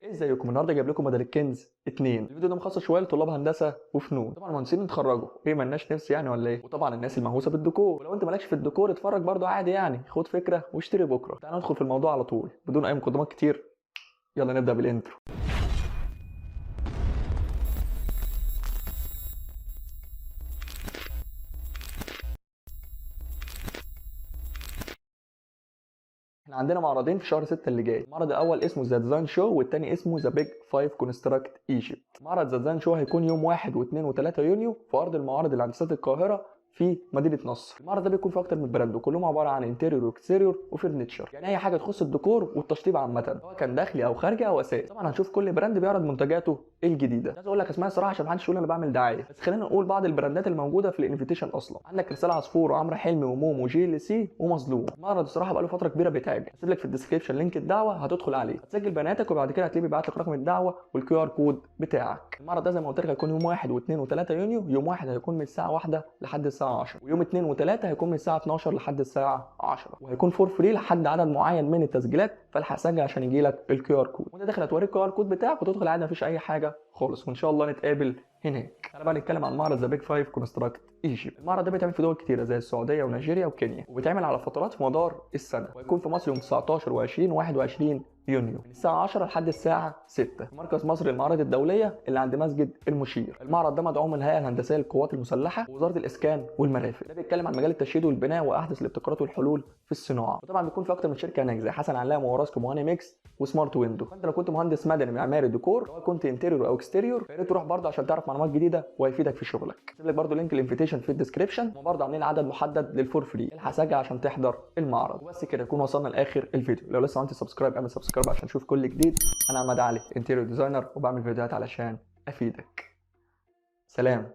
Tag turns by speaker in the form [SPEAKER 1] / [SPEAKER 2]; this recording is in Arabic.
[SPEAKER 1] ازيكم؟ النهارده جايب لكم بدل الكنز 2. الفيديو ده مخصص شويه لطلاب هندسه وفنون. طبعا المهندسين اتخرجوا ايه، مالناش نفس يعني ولا ايه؟ وطبعا الناس المهووسه بالديكور، ولو انت مالكش في الديكور اتفرج برضه عادي يعني، خد فكره واشتري بكره. تعالوا ندخل في الموضوع على طول بدون اي مقدمات كتير. يلا نبدا بالانترو. احنا عندنا معرضين في شهر 6 اللي جاي. المعرض الاول اسمه ذا ديزاين شو، والتاني اسمه ذا بيج 5 كونستراكت ايجيبت. معرض ذا ديزاين شو هيكون يوم 1 و2 و3 يونيو في ارض المعارض اللي عند استاد القاهره في مدينه نصر. المعرض ده بيكون فيه اكتر من براند، وكلهم عباره عن انتيريور واكستيريور وفرنتشر، يعني اي حاجه تخص الديكور والتشطيب عامه، سواء كان داخلي او خارجي او اساسي. طبعا هنشوف كل براند بيعرض منتجاته الجديده. عايز اقول لك اسمها الصراحه عشان محدش يقول انا بعمل دعايه، بس خلينا نقول بعض البراندات الموجوده في الانفيتيشن. اصلا عندك رساله عصفور وعمرو حلمي ومومو وجي ال سي ومظلوم. المعرض الصراحه بقاله فتره كبيره بيتعمل. هسيب لك في الديسكربشن لينك الدعوه، هتدخل عليه هتسجل بياناتك، وبعد كده هتلاقيه بيبعت لك رقم الدعوه والكيو ار كود بتاعك. المعرض ده زي ما قلت لك هيكون يوم 1 و2 و3 يونيو. يوم 1 هيكون من الساعه 1 لحد الساعه 10، ويوم 2 و3 هيكون من الساعه 12 لحد الساعه 10، وهيكون فور فري لحد عدد معين من التسجيلات. فالحق سجل عشان يجي لك الكيو ار كود، وانت داخل هتوريك الكيو ار كود بتاعك وتدخل عادي، مفيش اي حاجه خالص، وان شاء الله نتقابل هناك. انا بقى نتكلم عن معرض ذا بيج 5 كونستراكت ايجيبت. المعرض ده بيتعمل في دول كتيره زي السعوديه ونيجيريا وكينيا، وبيتعمل على فترات في مدار السنه، وهيكون في مصر يوم 19 و20 و21 يونيو من الساعه 10 لحد الساعه 6 في مركز مصر للمعارض الدوليه اللي عند مسجد المشير. المعرض ده مدعوم من الهيئه الهندسيه للقوات المسلحه ووزاره الاسكان والمرافق. ده بيتكلم عن مجال التشييد والبناء واحدث الابتكارات والحلول في الصناعه، وطبعا بيكون في اكتر من شركه هناك زي حسن علام ووراسكوم وهاني ميكس وسمارت ويندو. فانت لو كنت مهندس مدني معماري ديكور، سواء كنت انتيريور او اكستيريور، فيا ريت تروح برضه عشان تعرف معلومات جديده وهيفيدك في شغلك. سيب لك برضه لينك الانفيتيشن في الديسكربشن، وبرضه عاملين عدد محدد للفور فري. الحق سجل عشان تحضر المعرض. وبس كده نكون وصلنا لاخر الفيديو. لو لسه ما عملتش سبسكرايب اعمل سبسكرايب عشان تشوف كل جديد. انا احمد علي، انتيريور ديزاينر، وبعمل فيديوهات علشان افيدك. سلام.